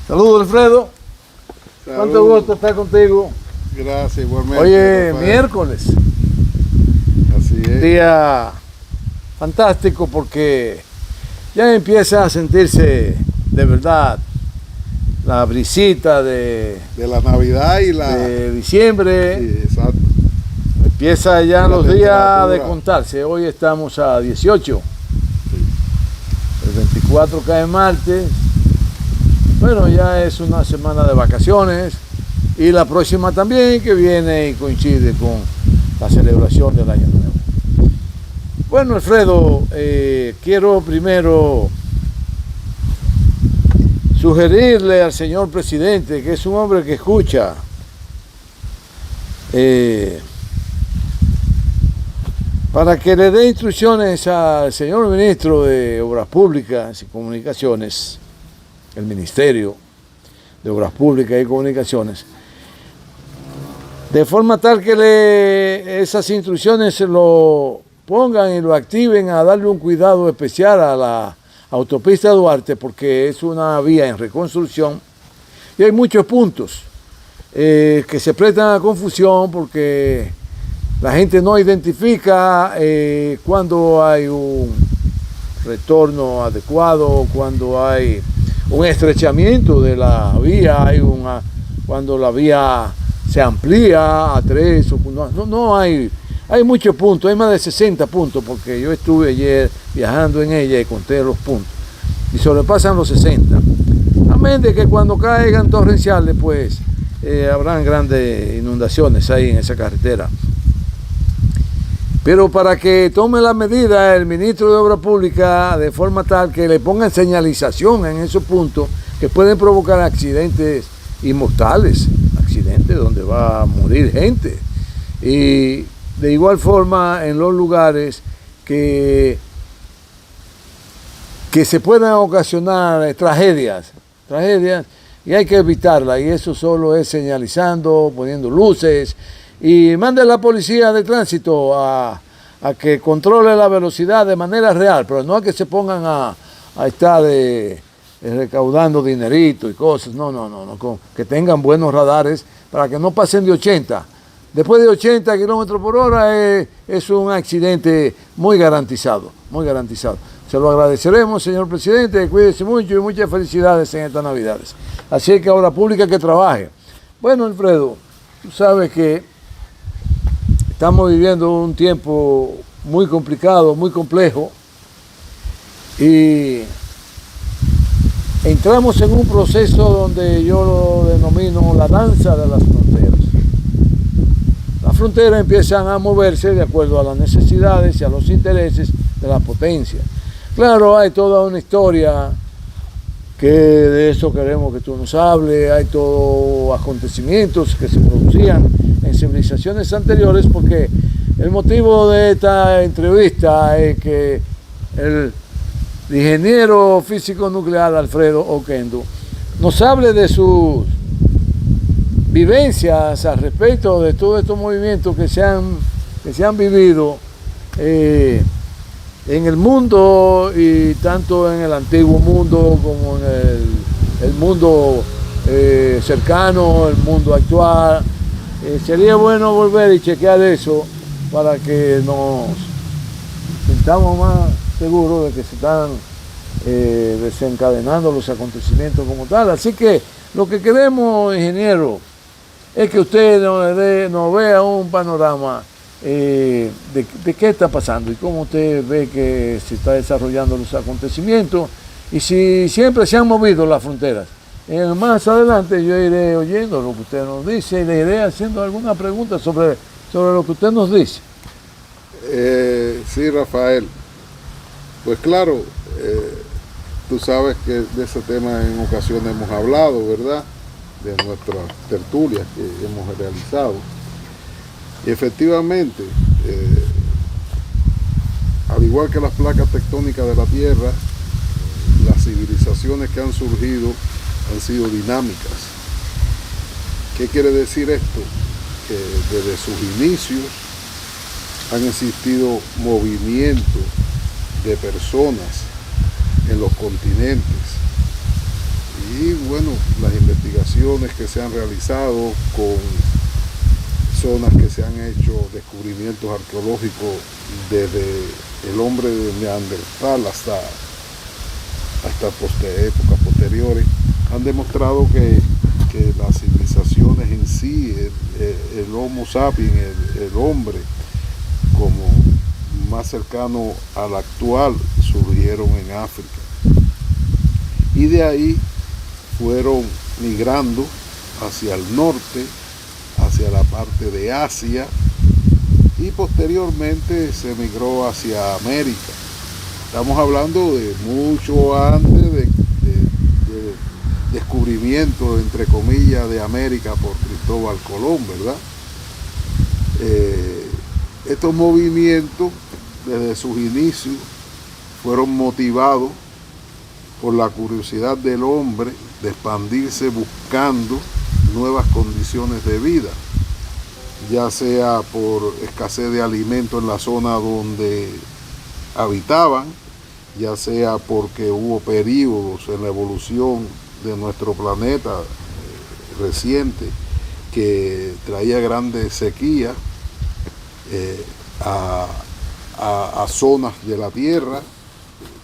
Saludos, Alfredo. Salud. Cuánto gusto estar contigo. Gracias, igualmente. Oye, Rafael. miércoles. Así es. Día fantástico porque ya empieza a sentirse de verdad la brisita de la Navidad y la... de diciembre. Sí, exacto. Empieza ya La los días temperatura. de contarse. Hoy estamos a 18. El 24 cae martes. Bueno, ya es una semana de vacaciones. Y la próxima también, que viene y coincide con la celebración del Año Nuevo. Bueno, Alfredo, quiero primero sugerirle al señor presidente, que es un hombre que escucha, para que le dé instrucciones al señor ministro de Obras Públicas y Comunicaciones, el Ministerio de Obras Públicas y Comunicaciones, de forma tal que esas instrucciones se lo pongan y lo activen a darle un cuidado especial a la autopista Duarte, porque es una vía en reconstrucción y hay muchos puntos que se prestan a confusión porque la gente no identifica cuando hay un retorno adecuado, cuando hay un estrechamiento de la vía, cuando la vía se amplía a 3, no hay muchos puntos, hay más de 60 puntos, porque yo estuve ayer viajando en ella y conté los puntos, y sobrepasan los 60. Amén de que cuando caigan torrenciales, pues habrán grandes inundaciones ahí en esa carretera. Pero para que tome la medida el ministro de Obras Públicas de forma tal que le pongan señalización en esos puntos que pueden provocar accidentes inmortales, accidentes donde va a morir gente. Y de igual forma en los lugares que se puedan ocasionar tragedias, y hay que evitarlas, y eso solo es señalizando, poniendo luces, y mande a la policía de tránsito a que controle la velocidad de manera real, pero no a que se pongan a estar recaudando dinerito y cosas, no, que tengan buenos radares para que no pasen de 80. Después de 80 kilómetros por hora es un accidente muy garantizado, muy garantizado. Se lo agradeceremos, señor presidente, cuídese mucho y muchas felicidades en estas Navidades. Así que Obras Públicas que trabaje. Bueno, Alfredo, tú sabes que estamos viviendo un tiempo muy complicado, muy complejo, y entramos en un proceso donde yo lo denomino la danza de las fronteras. Las fronteras empiezan a moverse de acuerdo a las necesidades y a los intereses de la potencia. Claro, hay toda una historia que de eso queremos que tú nos hables, hay todos acontecimientos que se producían en civilizaciones anteriores, porque el motivo de esta entrevista es que el ingeniero físico nuclear Alfredo Oquendo nos hable de sus vivencias al respecto de todos estos movimientos que se han vivido en el mundo, y tanto en el antiguo mundo como en el mundo cercano, el mundo actual. Sería bueno volver y chequear eso para que nos sintamos más seguros de que se están desencadenando los acontecimientos como tal. Así que lo que queremos, ingeniero, es que usted nos vea un panorama de qué está pasando y cómo usted ve que se está desarrollando los acontecimientos, y si siempre se han movido las fronteras. Más adelante yo iré oyendo lo que usted nos dice y le iré haciendo alguna pregunta sobre lo que usted nos dice. Sí, Rafael. Pues claro, tú sabes que de ese tema en ocasiones hemos hablado, ¿verdad? De nuestras tertulias que hemos realizado. Y efectivamente, al igual que las placas tectónicas de la Tierra, las civilizaciones que han surgido han sido dinámicas. ¿Qué quiere decir esto? Que desde sus inicios han existido movimientos de personas en los continentes, Y bueno, las investigaciones que se han realizado con zonas que se han hecho, descubrimientos arqueológicos desde el hombre de Neandertal hasta épocas posteriores, han demostrado que las civilizaciones en sí, el Homo sapiens, el hombre, como más cercano al actual, surgieron en África. Y de ahí fueron migrando hacia el norte, hacia la parte de Asia, y posteriormente se migró hacia América. Estamos hablando de mucho antes de descubrimiento, entre comillas, de América por Cristóbal Colón, ¿verdad? Estos movimientos, desde sus inicios, fueron motivados por la curiosidad del hombre de expandirse buscando nuevas condiciones de vida, ya sea por escasez de alimentos en la zona donde habitaban, ya sea porque hubo periodos en la evolución de nuestro planeta reciente que traía grandes sequías a zonas de la Tierra.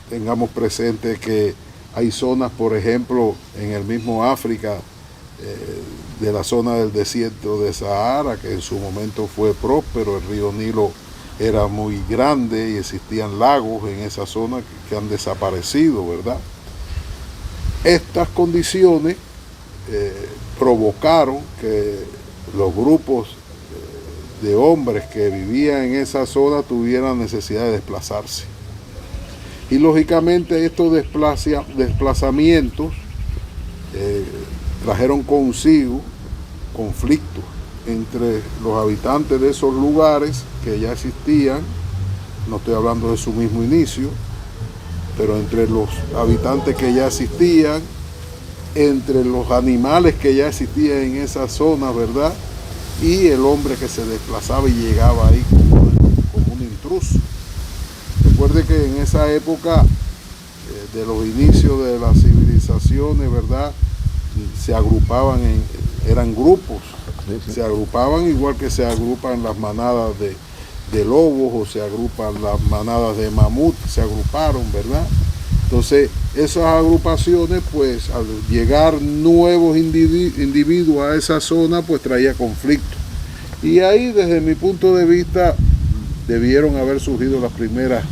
Tengamos presente que hay zonas, por ejemplo, en el mismo África, de la zona del desierto de Sahara, que en su momento fue próspero, el río Nilo era muy grande y existían lagos en esa zona que han desaparecido, ¿verdad? Estas condiciones provocaron que los grupos de hombres que vivían en esa zona tuvieran necesidad de desplazarse. Y lógicamente estos desplazamientos trajeron consigo conflictos entre los habitantes de esos lugares que ya existían, no estoy hablando de su mismo inicio, pero entre los habitantes que ya existían, entre los animales que ya existían en esa zona, ¿verdad? Y el hombre que se desplazaba y llegaba ahí como un intruso. Recuerde que en esa época de los inicios de las civilizaciones, ¿verdad? Se agrupaban, eran grupos, se agrupaban igual que se agrupan las manadas de lobos o se agrupan las manadas de mamut, se agruparon, ¿verdad? Entonces, esas agrupaciones, pues, al llegar nuevos individuos a esa zona, pues traía conflicto. Y ahí, desde mi punto de vista, debieron haber surgido las primeras,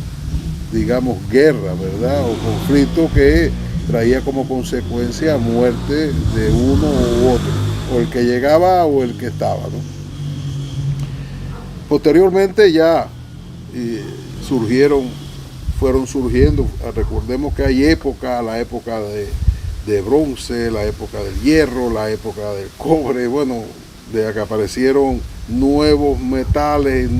digamos, guerras, ¿verdad? O conflictos que traía como consecuencia muerte de uno u otro, o el que llegaba o el que estaba, ¿no? Posteriormente ya fueron surgiendo, recordemos que hay épocas, la época de bronce, la época del hierro, la época del cobre, bueno, de que aparecieron nuevos metales,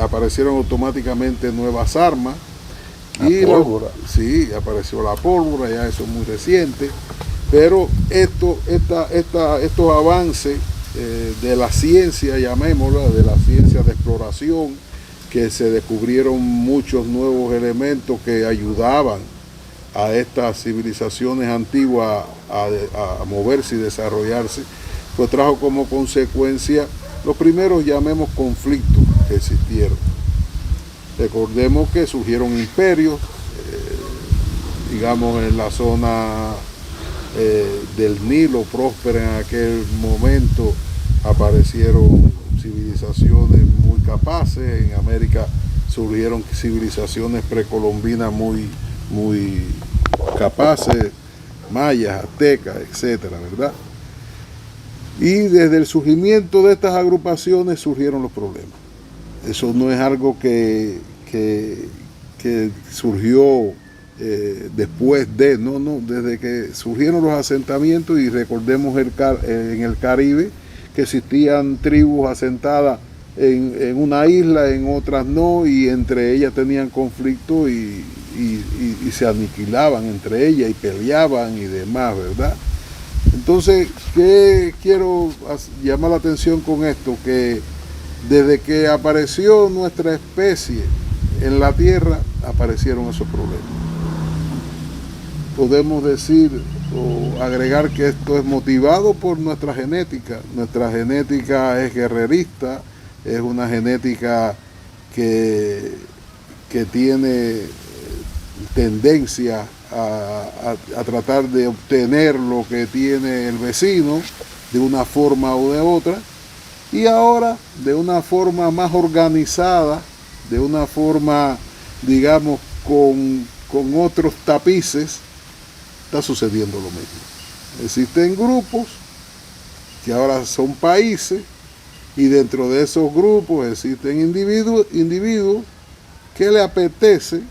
aparecieron automáticamente nuevas armas. Y pólvora. Sí, apareció la pólvora, ya eso es muy reciente, pero estos avances de la ciencia, llamémosla, de la ciencia de exploración, que se descubrieron muchos nuevos elementos que ayudaban a estas civilizaciones antiguas a moverse y desarrollarse, pues trajo como consecuencia los primeros, llamemos, conflictos que existieron. Recordemos que surgieron imperios, digamos en la zona del Nilo próspera en aquel momento, aparecieron civilizaciones muy capaces. En América surgieron civilizaciones precolombinas muy capaces, mayas, aztecas, etcétera, ¿verdad? Y desde el surgimiento de estas agrupaciones surgieron los problemas. Eso no es algo que surgió después de, no, desde que surgieron los asentamientos. Y recordemos en el Caribe que existían tribus asentadas en una isla, en otras no, y entre ellas tenían conflicto y se aniquilaban entre ellas y peleaban y demás, ¿verdad? Entonces, ¿qué quiero llamar la atención con esto? Que desde que apareció nuestra especie en la Tierra, aparecieron esos problemas. podemos decir o agregar que esto es motivado por nuestra genética. Nuestra genética es guerrerista, es una genética que tiene tendencia a tratar de obtener lo que tiene el vecino de una forma o de otra, y ahora de una forma más organizada, de una forma, digamos, con otros tapices, está sucediendo lo mismo. Existen grupos que ahora son países, y dentro de esos grupos existen individuos que le apetece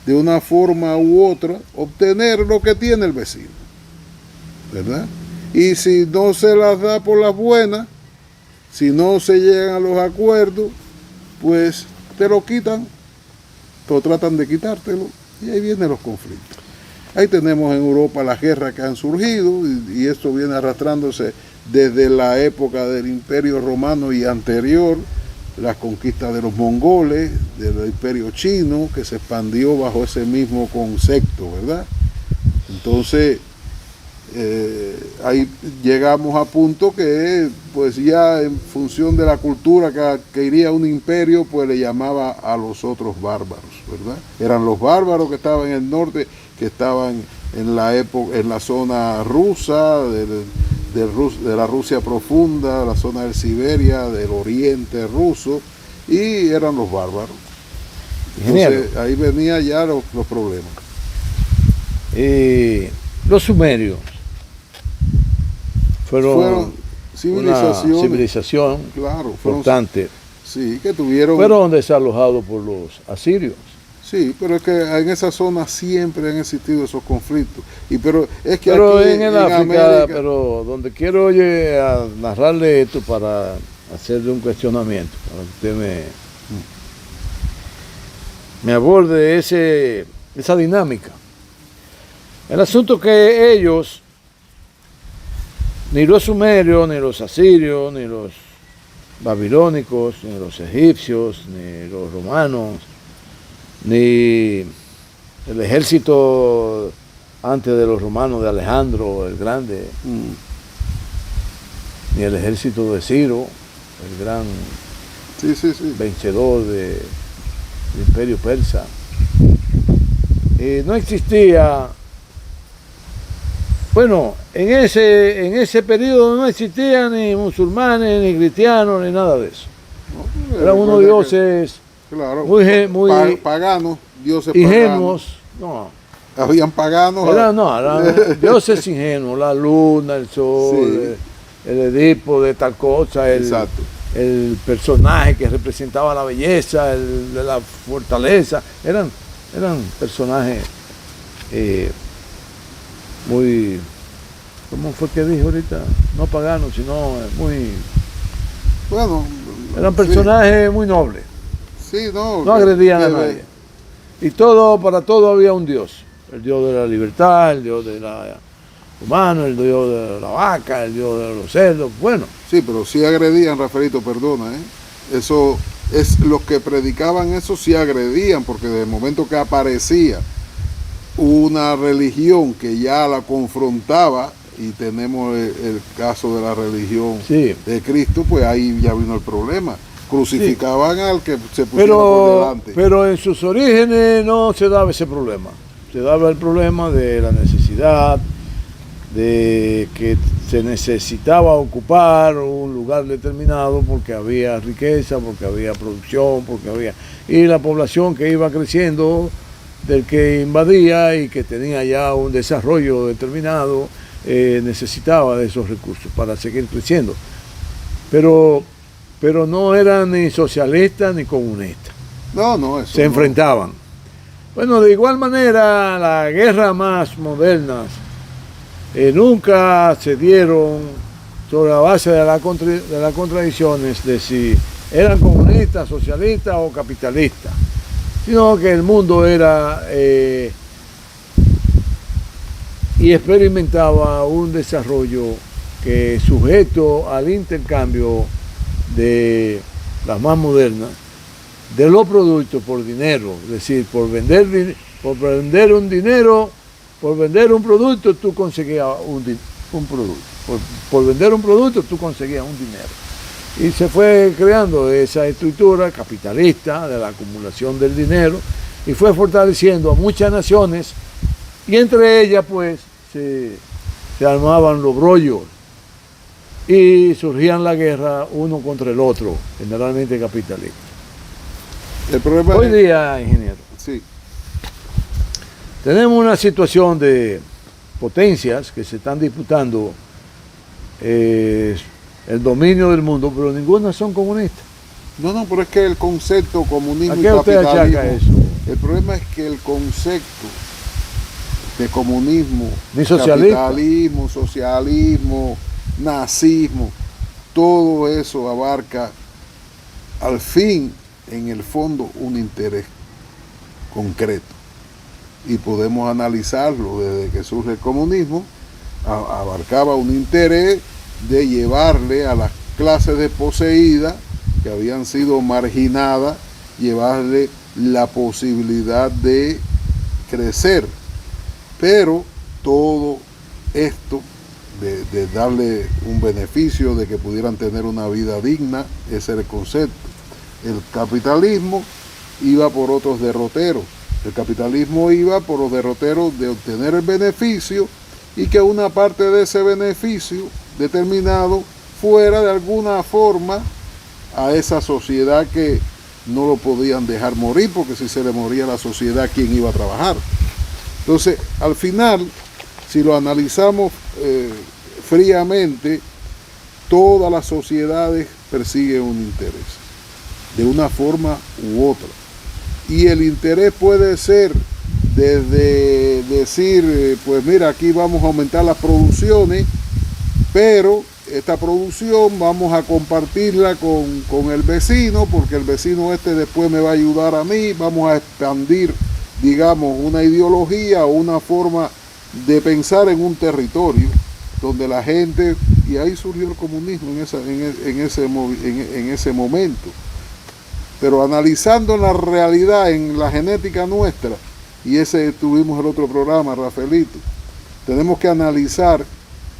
de una forma u otra obtener lo que tiene el vecino, ¿verdad? Y si no se las da por las buenas, si no se llegan a los acuerdos, pues te lo quitan, o tratan de quitártelo, y ahí vienen los conflictos. Ahí tenemos en Europa las guerras que han surgido, y esto viene arrastrándose desde la época del Imperio Romano y anterior, las conquistas de los mongoles, del Imperio Chino, que se expandió bajo ese mismo concepto, ¿verdad? Entonces, ahí llegamos a punto que, pues ya en función de la cultura que iría un imperio, pues le llamaba a los otros bárbaros, ¿verdad? Eran los bárbaros que estaban en el norte, que estaban en la zona rusa, de la Rusia profunda, la zona de Siberia, del oriente ruso, y eran los bárbaros. Entonces, ahí venían ya los problemas. Los sumerios fueron una civilización, claro, importante. Sí, que tuvieron... Fueron desalojados por los asirios. Sí, pero es que en esa zona siempre han existido esos conflictos. Pero es que pero aquí en África, América... pero donde quiero a narrarle esto para hacerle un cuestionamiento, para que usted me aborde esa dinámica. El asunto que ellos, ni los sumerios, ni los asirios, ni los babilónicos, ni los egipcios, ni los romanos, ni el ejército antes de los romanos de Alejandro el Grande, ni el ejército de Ciro, el gran vencedor del imperio persa. No existía, bueno, en ese periodo no existían ni musulmanes, ni cristianos, ni nada de eso. No, eran unos dioses, claro, muy paganos, dioses ingenuos. Paganos. No. Habían paganos. Eran dioses ingenuos, la luna, el sol, el Edipo de tal cosa, el personaje que representaba la belleza, de la fortaleza. Eran personajes muy, ¿cómo fue que dijo ahorita? No paganos, sino muy... Bueno, eran personajes muy nobles. Sí, no agredían a nadie. Y para todo había un dios. El dios de la libertad, el dios de la humano, el dios de la vaca, el dios de los cerdos, bueno. Sí, pero sí agredían, Rafaelito, perdona, Eso es, los que predicaban eso sí agredían, porque de momento que aparecía una religión que ya la confrontaba, y tenemos el caso de la religión de Cristo, pues ahí ya vino el problema. Crucificaban al que se pusiera por delante. Pero en sus orígenes no se daba ese problema. Se daba el problema de la necesidad, de que se necesitaba ocupar un lugar determinado porque había riqueza, porque había producción, y la población que iba creciendo, del que invadía y que tenía ya un desarrollo determinado, necesitaba de esos recursos para seguir creciendo. Pero no eran ni socialistas ni comunistas. No, eso se enfrentaban. Bueno, de igual manera, las guerras más modernas nunca se dieron sobre la base de las contradicciones de si eran comunistas, socialistas o capitalistas, sino que el mundo era y experimentaba un desarrollo que, sujeto al intercambio de las más modernas, de los productos por dinero, es decir, por vender un dinero por vender un producto tú conseguías un producto. Por vender un producto tú conseguías un dinero. Y se fue creando esa estructura capitalista de la acumulación del dinero y fue fortaleciendo a muchas naciones y entre ellas pues se armaban los brollos y surgían la guerra uno contra el otro, generalmente capitalista. El problema Hoy día, ingeniero, sí, tenemos una situación de potencias que se están disputando el dominio del mundo, pero ninguna son comunistas. no, pero es que el concepto comunismo ¿A y qué usted capitalismo, achaca eso? el problema es que el concepto de comunismo, Ni socialista. capitalismo, socialismo, nazismo, todo eso abarca al fin, en el fondo, un interés concreto. Y podemos analizarlo desde que surge el comunismo, abarcaba un interés de llevarle a las clases desposeídas que habían sido marginadas, llevarle la posibilidad de crecer. Pero todo esto de darle un beneficio, de que pudieran tener una vida digna, ese era el concepto. El capitalismo iba por otros derroteros. El capitalismo iba por los derroteros de obtener el beneficio y que una parte de ese beneficio determinado fuera de alguna forma a esa sociedad que no lo podían dejar morir, porque si se le moría a la sociedad, ¿quién iba a trabajar? Entonces, al final, si lo analizamos fríamente, todas las sociedades persiguen un interés, de una forma u otra. Y el interés puede ser desde decir, pues mira, aquí vamos a aumentar las producciones, pero esta producción vamos a compartirla con el vecino, porque el vecino después me va a ayudar a mí, vamos a expandir, digamos, una ideología o una forma de pensar en un territorio donde la gente, y ahí surgió el comunismo en ese momento. Pero analizando la realidad, en la genética nuestra, y ese tuvimos el otro programa, Rafaelito, tenemos que analizar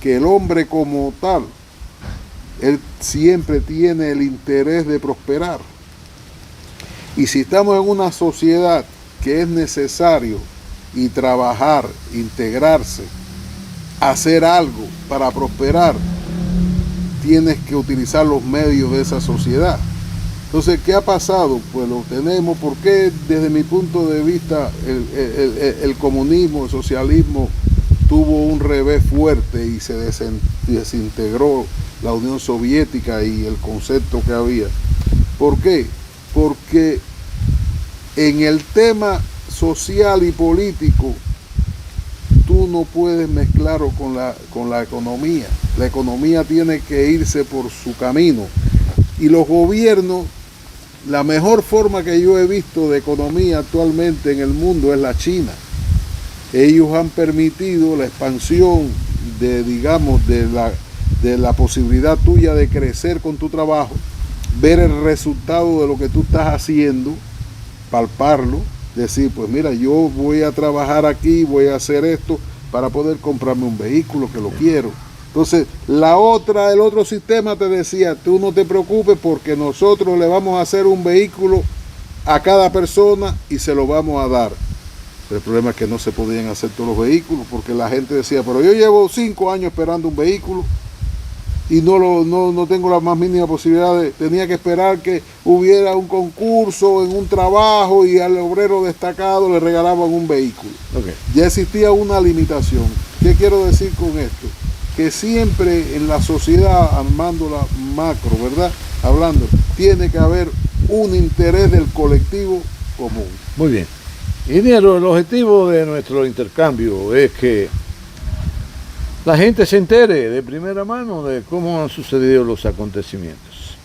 que el hombre como tal, él siempre tiene el interés de prosperar. Y si estamos en una sociedad que es necesario y trabajar, integrarse, hacer algo para prosperar, tienes que utilizar los medios de esa sociedad. Entonces, ¿qué ha pasado? Pues lo tenemos, porque desde mi punto de vista el comunismo, el socialismo tuvo un revés fuerte y se desintegró la Unión Soviética y el concepto que había. ¿Por qué? Porque en el tema social y político tú no puedes mezclarlo con la economía. La economía tiene que irse por su camino. Y los gobiernos, la mejor forma que yo he visto de economía actualmente en el mundo es la China. Ellos han permitido la expansión de la posibilidad tuya de crecer con tu trabajo, ver el resultado de lo que tú estás haciendo, palparlo, decir, pues mira, yo voy a trabajar aquí, voy a hacer esto para poder comprarme un vehículo que lo quiero. Entonces, el otro sistema te decía, tú no te preocupes porque nosotros le vamos a hacer un vehículo a cada persona y se lo vamos a dar. Pero el problema es que no se podían hacer todos los vehículos porque la gente decía, pero yo llevo 5 años esperando un vehículo y no tengo la más mínima posibilidad tenía que esperar que hubiera un concurso en un trabajo y al obrero destacado le regalaban un vehículo. Okay. Ya existía una limitación. ¿Qué quiero decir con esto? Que siempre en la sociedad, armándola macro, ¿verdad? Hablando, tiene que haber un interés del colectivo común. Muy bien. Ingeniero, el objetivo de nuestro intercambio es que la gente se entere de primera mano de cómo han sucedido los acontecimientos.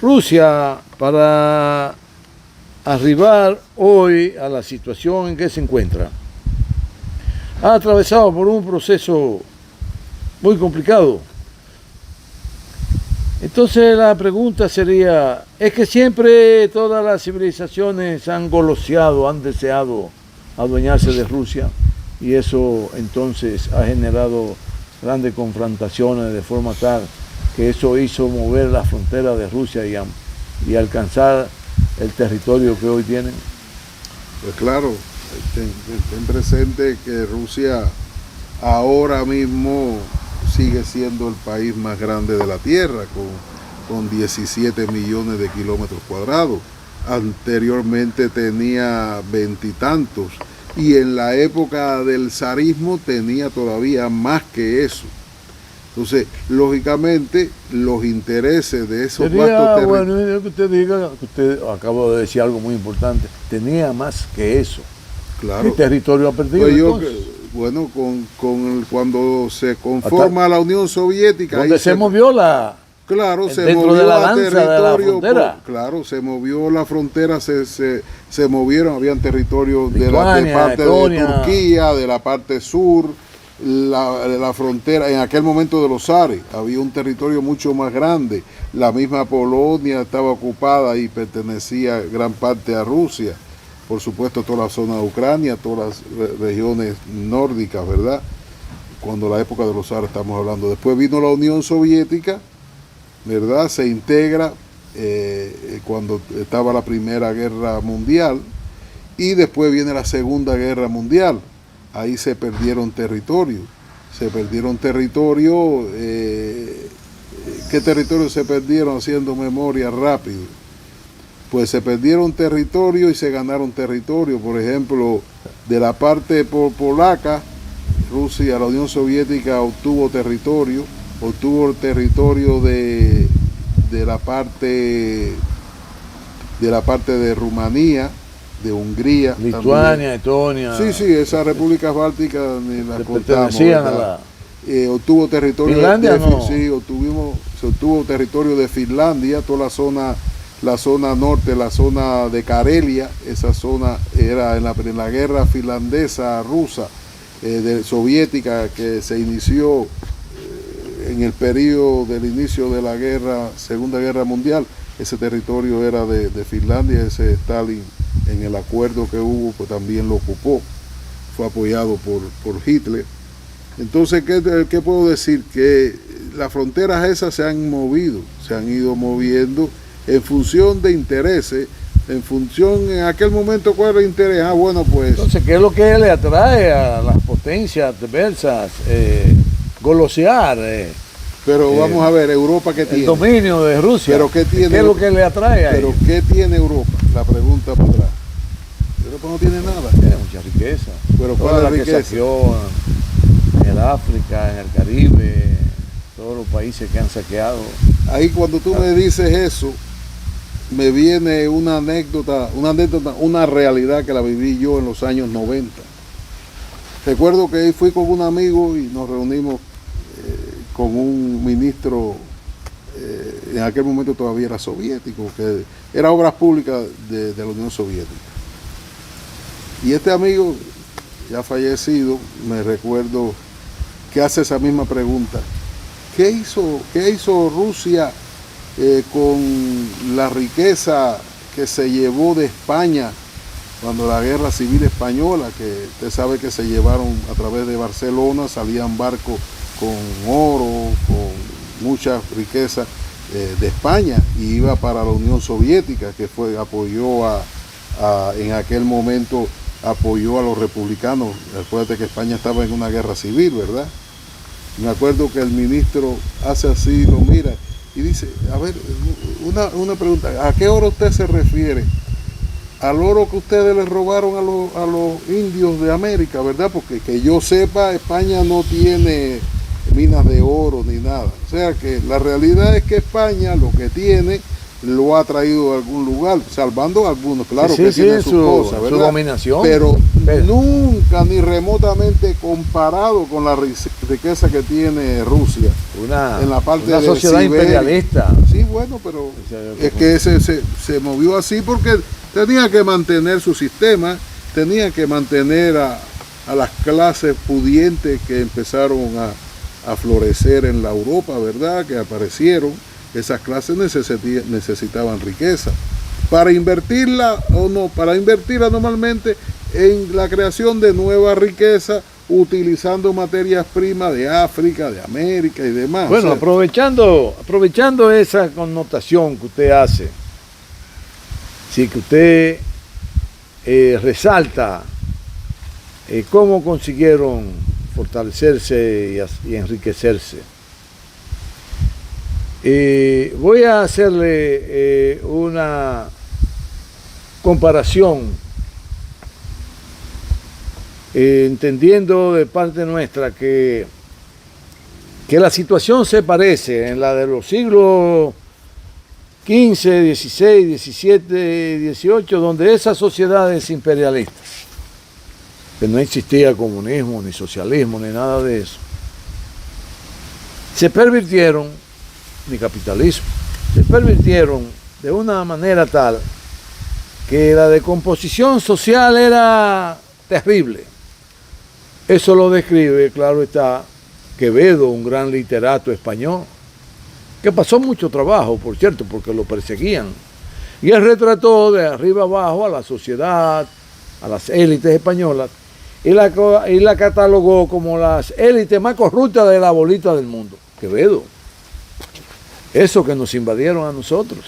Rusia, para arribar hoy a la situación en que se encuentra, ha atravesado por un proceso muy complicado. Entonces la pregunta sería, ¿es que siempre todas las civilizaciones han goloseado, han deseado adueñarse de Rusia? Y eso entonces ha generado grandes confrontaciones de forma tal que eso hizo mover la frontera de Rusia y alcanzar el territorio que hoy tienen. Pues claro, ten presente que Rusia ahora mismo sigue siendo el país más grande de la Tierra, con 17 millones de kilómetros cuadrados. Anteriormente tenía veintitantos, y en la época del zarismo tenía todavía más que eso. Entonces, lógicamente, los intereses de esos vastos territorios... Bueno, que usted diga, que usted acaba de decir algo muy importante, tenía más que eso. Claro. ¿Qué territorio ha perdido Pues bueno, cuando se conforma la Unión Soviética... Donde se movió la... Claro, se dentro movió de la a lanza territorio, de la frontera. claro, se movió la frontera, se movieron, habían territorios de Lituania, parte Estonia, de Turquía, de la parte sur, la frontera, en aquel momento de los zares, había un territorio mucho más grande. La misma Polonia estaba ocupada y pertenecía gran parte a Rusia. Por supuesto, toda la zona de Ucrania, todas las regiones nórdicas, ¿verdad? Cuando la época de los zares estamos hablando. Después vino la Unión Soviética, ¿verdad? Se integra cuando estaba la Primera Guerra Mundial, y después viene la Segunda Guerra Mundial. Ahí se perdieron territorios. ¿Qué territorios se perdieron? Haciendo memoria rápido. Pues se perdieron territorios y se ganaron territorios. Por ejemplo, de la parte polaca, Rusia, la Unión Soviética obtuvo territorio de la parte de Rumanía, de Hungría, Lituania, Estonia. Sí, esas repúblicas bálticas ni las contamos. Obtuvo territorio Finlandia, se obtuvo territorio de Finlandia, toda la zona norte, la zona de Karelia. Esa zona era en la guerra finlandesa rusa, soviética, que se inició en el periodo del inicio de la Segunda Guerra Mundial. Ese territorio era de Finlandia. Ese Stalin, en el acuerdo que hubo, pues también lo ocupó, fue apoyado por Hitler. Entonces, ¿qué puedo decir? Que las fronteras esas se han ido moviendo en función de intereses, en aquel momento, ¿cuál era el interés? Bueno, pues... Entonces, ¿qué es lo que le atrae a las potencias adversas? Golosear. Pero vamos a ver, ¿Europa qué tiene? El dominio de Rusia. ¿Pero qué tiene? ¿Qué es lo que le atrae a ¿Pero ellos? qué tiene Europa? La pregunta para atrás. Europa no tiene nada. Tiene mucha riqueza. ¿Pero cuál es la riqueza? Que saqueó en el África, en el Caribe, todos los países que han saqueado. Ahí cuando tú me dices eso, me viene una anécdota, una realidad que la viví yo en los años 90. Recuerdo que fui con un amigo y nos reunimos con un ministro, en aquel momento todavía era soviético, que era Obras Públicas de la Unión Soviética. Y este amigo, ya fallecido, me recuerdo que hace esa misma pregunta. ¿Qué hizo Rusia con la riqueza que se llevó de España cuando la Guerra Civil Española? Que usted sabe que se llevaron a través de Barcelona, salían barcos con oro, con mucha riqueza de España, y iba para la Unión Soviética, que apoyó en aquel momento apoyó a los republicanos. Acuérdate que España estaba en una guerra civil, ¿verdad? Me acuerdo que el ministro hace así, lo mira y dice, a ver, una pregunta, ¿a qué oro usted se refiere? Al oro que ustedes le robaron a los indios de América, ¿verdad? Porque que yo sepa, España no tiene minas de oro ni nada. O sea que la realidad es que España lo que tiene lo ha traído de algún lugar, salvando algunos, claro, que tiene sus cosas, ¿verdad? Su dominación. Pero nunca ni remotamente comparado con la riqueza que tiene Rusia en la parte de sociedad Siberia. Imperialista. Sí, bueno, pero es que se movió así porque tenía que mantener su sistema, tenía que mantener a las clases pudientes que empezaron a florecer en la Europa, ¿verdad? Que aparecieron. esas clases necesitaban riqueza. Para invertirla o no, para invertirla normalmente en la creación de nueva riqueza, utilizando materias primas de África, de América y demás. Bueno, aprovechando esa connotación que usted hace, sí, que usted resalta cómo consiguieron fortalecerse y enriquecerse. Voy a hacerle una comparación, entendiendo de parte nuestra que la situación se parece en la de los siglos XV, XVI, XVII, XVIII, donde esas sociedades imperialistas, que no existía comunismo, ni socialismo, ni nada de eso, se pervirtieron, ni capitalismo, se pervirtieron de una manera tal que la decomposición social era terrible. Eso lo describe, claro está, Quevedo, un gran literato español, que pasó mucho trabajo, por cierto, porque lo perseguían. Y él retrató de arriba abajo a la sociedad, a las élites españolas, y la catalogó como las élites más corruptas de la bolita del mundo. Quevedo. Eso que nos invadieron a nosotros.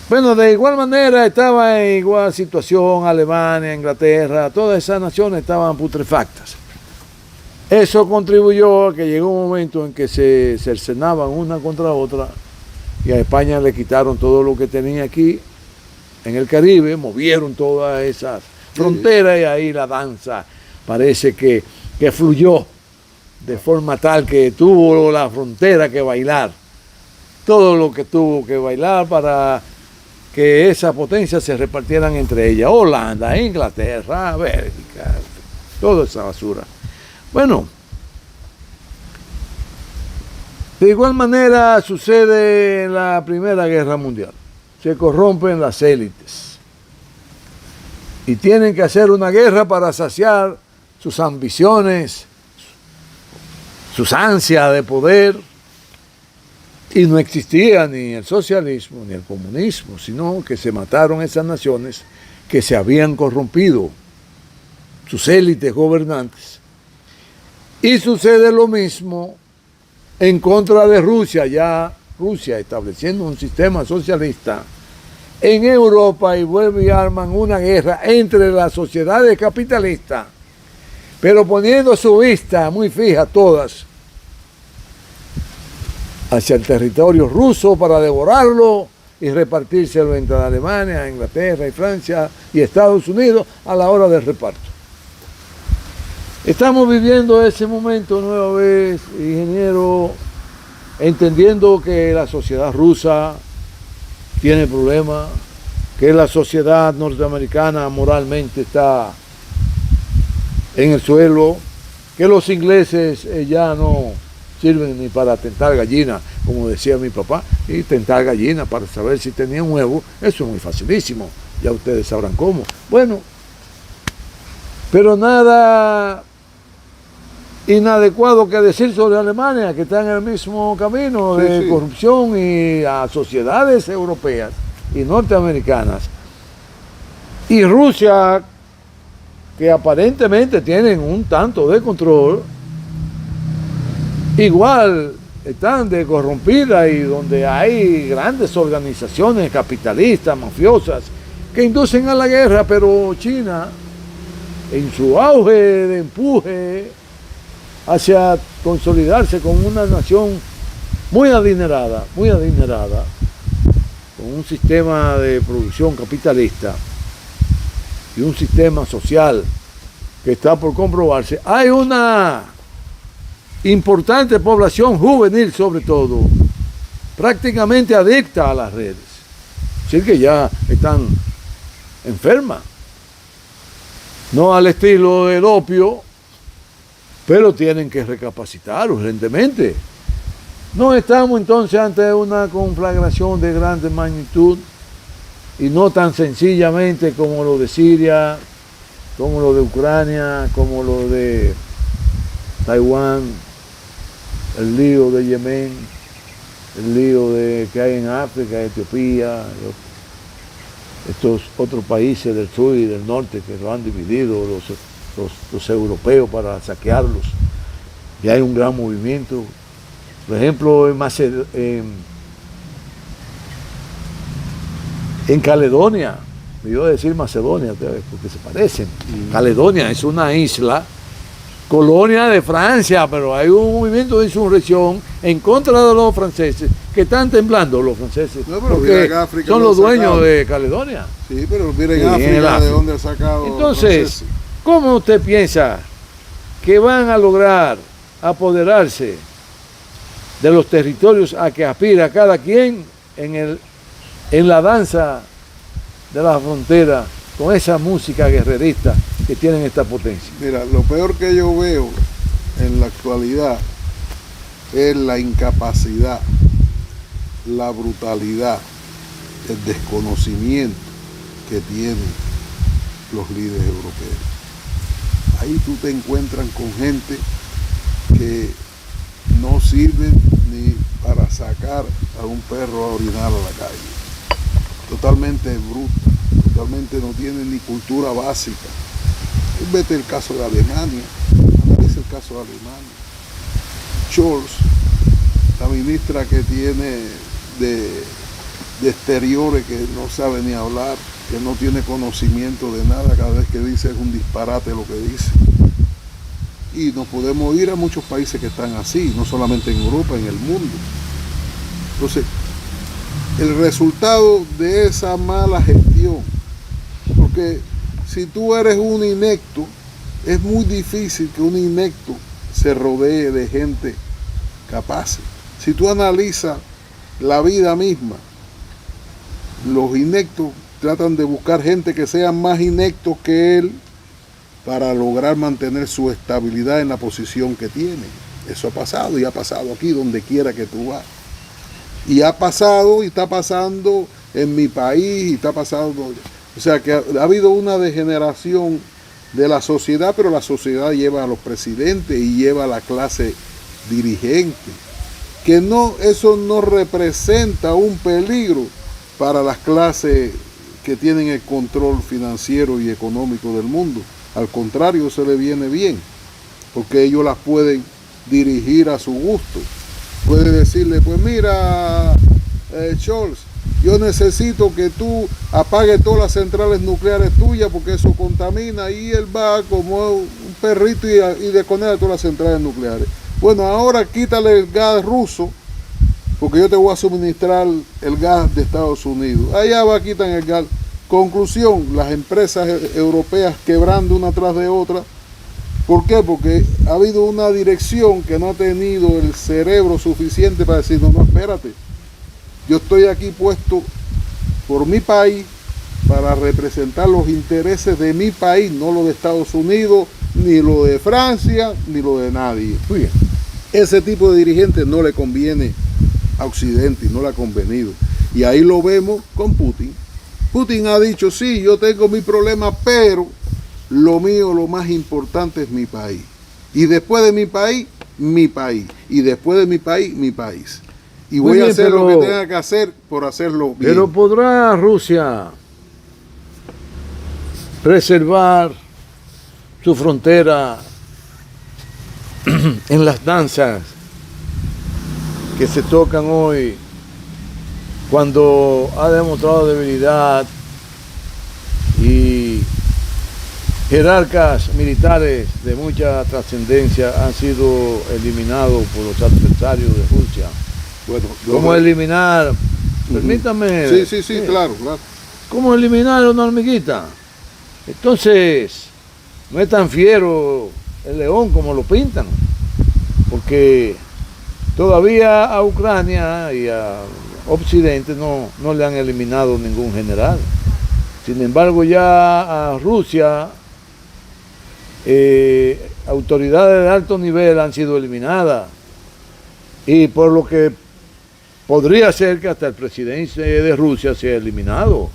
Bueno, de igual manera estaba en igual situación Alemania, Inglaterra, todas esas naciones estaban putrefactas. Eso contribuyó a que llegó un momento en que se cercenaban una contra otra y a España le quitaron todo lo que tenía aquí en el Caribe, movieron todas esas fronteras y ahí la danza parece que fluyó de forma tal que tuvo la frontera que bailar, todo lo que tuvo que bailar para que esas potencias se repartieran entre ellas, Holanda, Inglaterra, Bélgica, toda esa basura. Bueno, de igual manera sucede en la Primera Guerra Mundial. Se corrompen las élites y tienen que hacer una guerra para saciar sus ambiciones, sus ansias de poder, y no existía ni el socialismo ni el comunismo, sino que se mataron esas naciones que se habían corrompido, sus élites gobernantes. Y sucede lo mismo en contra de Rusia, ya Rusia estableciendo un sistema socialista en Europa, y vuelve y arman una guerra entre las sociedades capitalistas, pero poniendo su vista muy fija todas hacia el territorio ruso para devorarlo y repartírselo entre Alemania, Inglaterra y Francia y Estados Unidos a la hora del reparto. Estamos viviendo ese momento nueva vez, ingeniero, entendiendo que la sociedad rusa tiene problemas, que la sociedad norteamericana moralmente está en el suelo, que los ingleses ya no sirven ni para tentar gallina, como decía mi papá, y tentar gallina para saber si tenía un huevo, eso es muy facilísimo, ya ustedes sabrán cómo. Bueno, pero nada inadecuado que decir sobre Alemania, que está en el mismo camino de corrupción, y a sociedades europeas y norteamericanas. Y Rusia, que aparentemente tienen un tanto de control, igual están de corrompida, y donde hay grandes organizaciones capitalistas, mafiosas, que inducen a la guerra, pero China, en su auge de empuje hacia consolidarse como una nación muy adinerada, con un sistema de producción capitalista y un sistema social que está por comprobarse, hay una importante población juvenil, sobre todo, prácticamente adicta a las redes, es decir, que ya están enfermas, no al estilo del opio, pero tienen que recapacitar urgentemente. No estamos entonces ante una conflagración de grande magnitud, y no tan sencillamente como lo de Siria, como lo de Ucrania, como lo de Taiwán, el lío de Yemen, el lío que hay en África, Etiopía, estos otros países del sur y del norte que lo han dividido, los europeos para saquearlos. Y hay un gran movimiento. Por ejemplo, en Caledonia, me iba a decir Macedonia, porque se parecen. Caledonia es una isla, colonia de Francia, pero hay un movimiento de insurrección en contra de los franceses, que están temblando los franceses, no, porque son los dueños de Caledonia. Sí, pero miren África, ¿de dónde ha sacado? Entonces, ¿cómo usted piensa que van a lograr apoderarse de los territorios a que aspira cada quien en la danza de la frontera, con esa música guerrerista que tienen esta potencia? Mira, lo peor que yo veo en la actualidad es la incapacidad, la brutalidad, el desconocimiento que tienen los líderes europeos. Ahí tú te encuentras con gente que no sirven ni para sacar a un perro a orinar a la calle. Totalmente bruta, totalmente no tienen ni cultura básica. Vete el caso de Alemania, analiza el caso de Alemania. Scholz, la ministra que tiene de exteriores, que no sabe ni hablar, que no tiene conocimiento de nada, cada vez que dice es un disparate lo que dice. Y nos podemos ir a muchos países que están así, no solamente en Europa, en el mundo. Entonces, el resultado de esa mala gestión, porque si tú eres un inepto, es muy difícil que un inepto se rodee de gente capaz. Si tú analizas la vida misma, los ineptos tratan de buscar gente que sean más ineptos que él para lograr mantener su estabilidad en la posición que tiene. Eso ha pasado y ha pasado aquí donde quiera que tú vas. Y ha pasado y está pasando en mi país y está pasando. O sea que ha habido una degeneración de la sociedad, pero la sociedad lleva a los presidentes y lleva a la clase dirigente. Que no, eso no representa un peligro para las clases que tienen el control financiero y económico del mundo. Al contrario, se le viene bien, porque ellos las pueden dirigir a su gusto. Puede decirle, pues mira, Scholz, yo necesito que tú apagues todas las centrales nucleares tuyas porque eso contamina, y él va como un perrito y desconecta todas las centrales nucleares. Bueno, ahora quítale el gas ruso, porque yo te voy a suministrar el gas de Estados Unidos. Allá va, quitan el gas. Conclusión, las empresas europeas quebrando una tras de otra. ¿Por qué? Porque ha habido una dirección que no ha tenido el cerebro suficiente para decir, no, espérate. Yo estoy aquí puesto por mi país para representar los intereses de mi país, no lo de Estados Unidos, ni lo de Francia, ni lo de nadie. Muy bien. Ese tipo de dirigente no le conviene a Occidente y no le ha convenido. Y ahí lo vemos con Putin. Putin ha dicho, sí, yo tengo mi problema, pero lo mío, lo más importante es mi país. Y después de mi país, mi país. Y después de mi país, mi país. Y voy a hacer lo que tenga que hacer por hacerlo bien. Pero ¿podrá Rusia preservar su frontera en las danzas que se tocan hoy, cuando ha demostrado debilidad y jerarcas militares de mucha trascendencia han sido eliminados por los adversarios de Rusia? Bueno, ¿Cómo eliminar? Permítame. Sí, claro. ¿Cómo eliminar una hormiguita? Entonces, no es tan fiero el león como lo pintan, porque todavía a Ucrania y a Occidente no le han eliminado ningún general. Sin embargo, ya a Rusia, autoridades de alto nivel han sido eliminadas, y por lo que podría ser que hasta el presidente de Rusia sea eliminado,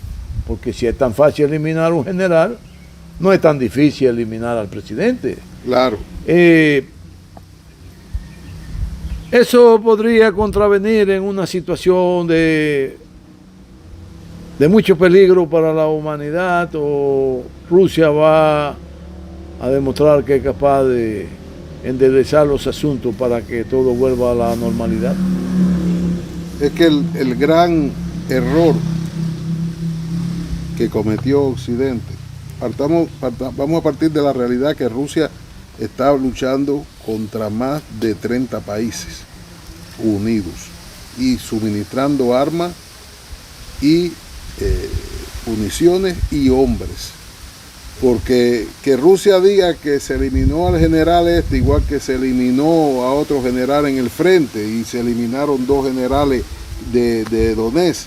porque si es tan fácil eliminar a un general, no es tan difícil eliminar al presidente. Claro. Eso podría contravenir en una situación de mucho peligro para la humanidad, o Rusia va a demostrar que es capaz de enderezar los asuntos para que todo vuelva a la normalidad. Es que el gran error que cometió Occidente, vamos a partir de la realidad que Rusia está luchando contra más de 30 países unidos y suministrando armas y municiones y hombres. Porque que Rusia diga que se eliminó al general igual que se eliminó a otro general en el frente y se eliminaron 2 generales de Donetsk,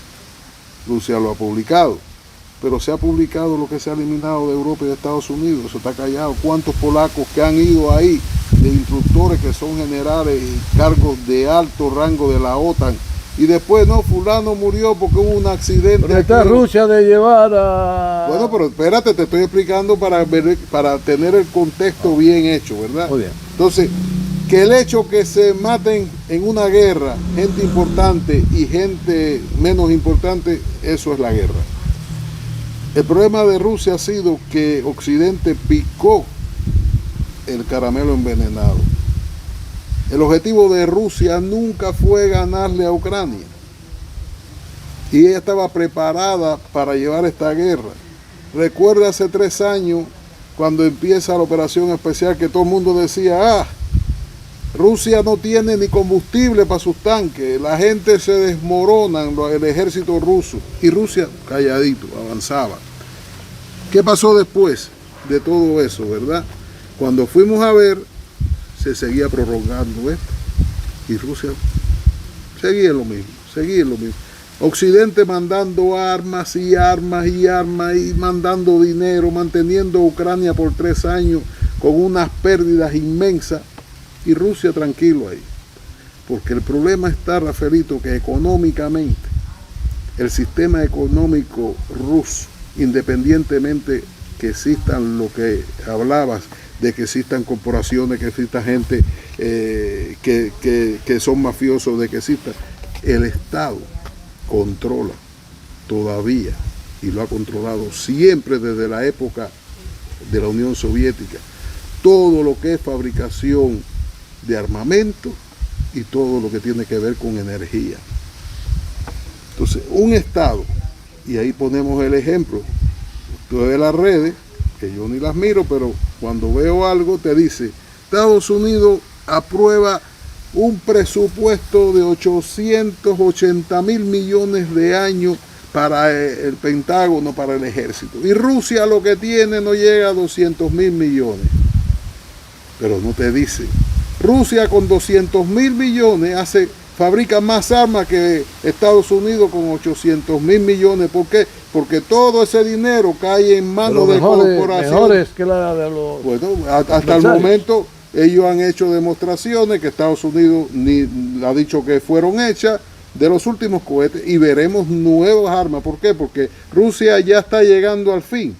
Rusia lo ha publicado. Pero se ha publicado lo que se ha eliminado de Europa y de Estados Unidos, eso está callado. ¿Cuántos polacos que han ido ahí, de instructores que son generales y cargos de alto rango de la OTAN, y después no, fulano murió porque hubo un accidente? Pero está Rusia de llevar a... Bueno, pero espérate, te estoy explicando para tener el contexto bien hecho, ¿verdad? Muy bien. Entonces, que el hecho que se maten en una guerra gente importante y gente menos importante, eso es la guerra. El problema de Rusia ha sido que Occidente picó el caramelo envenenado. El objetivo de Rusia nunca fue ganarle a Ucrania. Y ella estaba preparada para llevar esta guerra. Recuerda hace 3 años, cuando empieza la operación especial, que todo el mundo decía, Rusia no tiene ni combustible para sus tanques, la gente se desmorona, el ejército ruso. Y Rusia, calladito, avanzaba. ¿Qué pasó después de todo eso, verdad? Cuando fuimos a ver, se seguía prorrogando esto. Y Rusia seguía lo mismo. Occidente mandando armas y armas y armas y mandando dinero, manteniendo a Ucrania por 3 años con unas pérdidas inmensas. Y Rusia tranquilo ahí. Porque el problema está, Rafaelito, que económicamente el sistema económico ruso, independientemente que existan lo que hablabas, de que existan corporaciones, que exista gente que son mafiosos, de que exista, el Estado controla todavía, y lo ha controlado siempre desde la época de la Unión Soviética, todo lo que es fabricación de armamento y todo lo que tiene que ver con energía. Entonces, un Estado, y ahí ponemos el ejemplo, tú ves las redes, que yo ni las miro, pero cuando veo algo te dice, Estados Unidos aprueba un presupuesto de 880.000 millones de años para el Pentágono, para el ejército. Y Rusia lo que tiene no llega a 200.000 millones. Pero no te dice, Rusia con 200.000 millones fabrica más armas que Estados Unidos con 800.000 millones. ¿Por qué? Porque todo ese dinero cae en manos de corporaciones. Mejores que la de los... Bueno, hasta el momento ellos han hecho demostraciones que Estados Unidos ni ha dicho que fueron hechas de los últimos cohetes, y veremos nuevas armas. ¿Por qué? Porque Rusia ya está llegando al fin.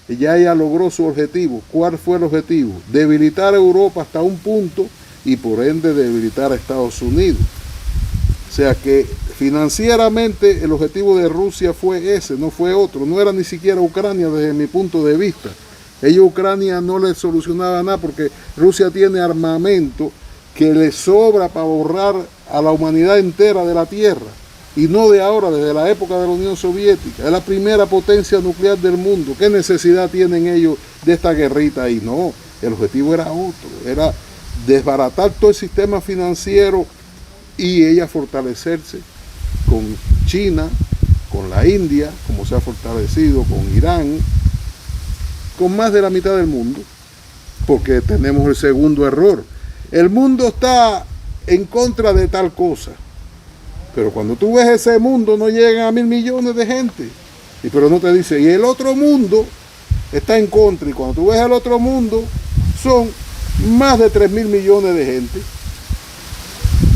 Ya logró su objetivo. ¿Cuál fue el objetivo? Debilitar a Europa hasta un punto y por ende debilitar a Estados Unidos. O sea que financieramente el objetivo de Rusia fue ese, no fue otro. No era ni siquiera Ucrania desde mi punto de vista. Ellos Ucrania no les solucionaba nada porque Rusia tiene armamento que le sobra para borrar a la humanidad entera de la tierra. Y no de ahora, desde la época de la Unión Soviética. Es la primera potencia nuclear del mundo. ¿Qué necesidad tienen ellos de esta guerrita ahí? No, el objetivo era otro. Era desbaratar todo el sistema financiero y ella fortalecerse con China, con la India, como se ha fortalecido, con Irán, con más de la mitad del mundo. Porque tenemos el segundo error. El mundo está en contra de tal cosa. Pero cuando tú ves ese mundo no llegan a 1.000 millones de gente. Pero no te dice, y el otro mundo está en contra. Y cuando tú ves el otro mundo son más de 3.000 millones de gente.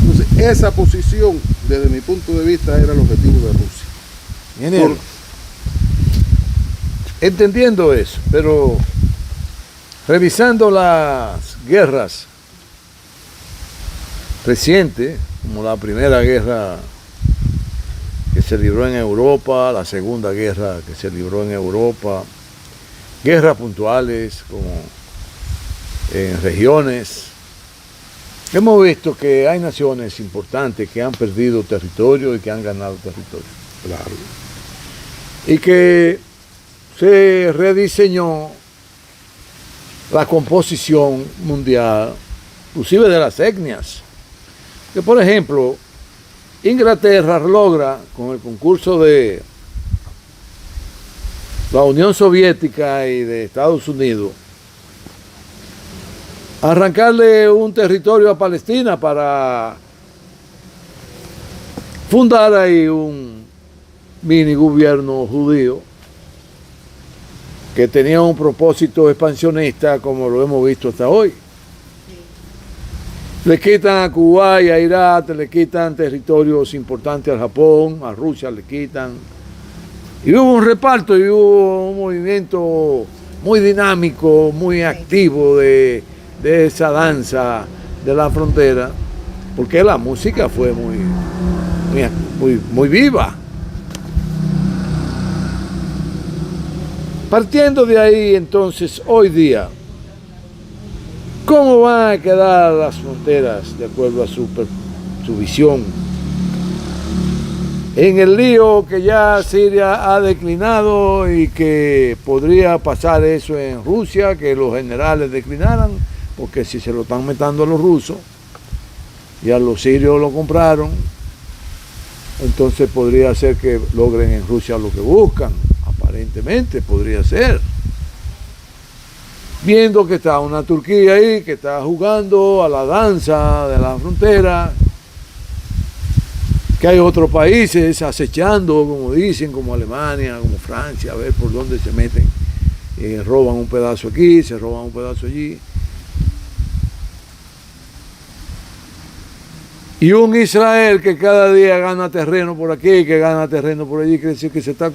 Entonces esa posición, desde mi punto de vista, era el objetivo de Rusia. Entendiendo eso, pero revisando las guerras reciente, como la primera guerra que se libró en Europa, la segunda guerra que se libró en Europa, guerras puntuales como en regiones. Hemos visto que hay naciones importantes que han perdido territorio y que han ganado territorio. Claro. Y que se rediseñó la composición mundial, inclusive de las etnias. Que por ejemplo, Inglaterra logra, con el concurso de la Unión Soviética y de Estados Unidos, arrancarle un territorio a Palestina para fundar ahí un mini gobierno judío que tenía un propósito expansionista como lo hemos visto hasta hoy. Le quitan a Kuwait y a Irak, le quitan territorios importantes al Japón, a Rusia le quitan. Y hubo un reparto y hubo un movimiento muy dinámico, muy activo de esa danza de la frontera, porque la música fue muy viva. Partiendo de ahí, entonces, hoy día, ¿cómo van a quedar las fronteras de acuerdo a su visión? En el lío que ya Siria ha declinado y que podría pasar eso en Rusia, que los generales declinaran, porque si se lo están metiendo a los rusos y a los sirios lo compraron, entonces podría ser que logren en Rusia lo que buscan, aparentemente podría ser. Viendo que está una Turquía ahí, que está jugando a la danza de la frontera, que hay otros países acechando, como dicen, como Alemania, como Francia, a ver por dónde se meten. Roban un pedazo aquí, se roban un pedazo allí. Y un Israel que cada día gana terreno por aquí, que gana terreno por allí, quiere decir que se está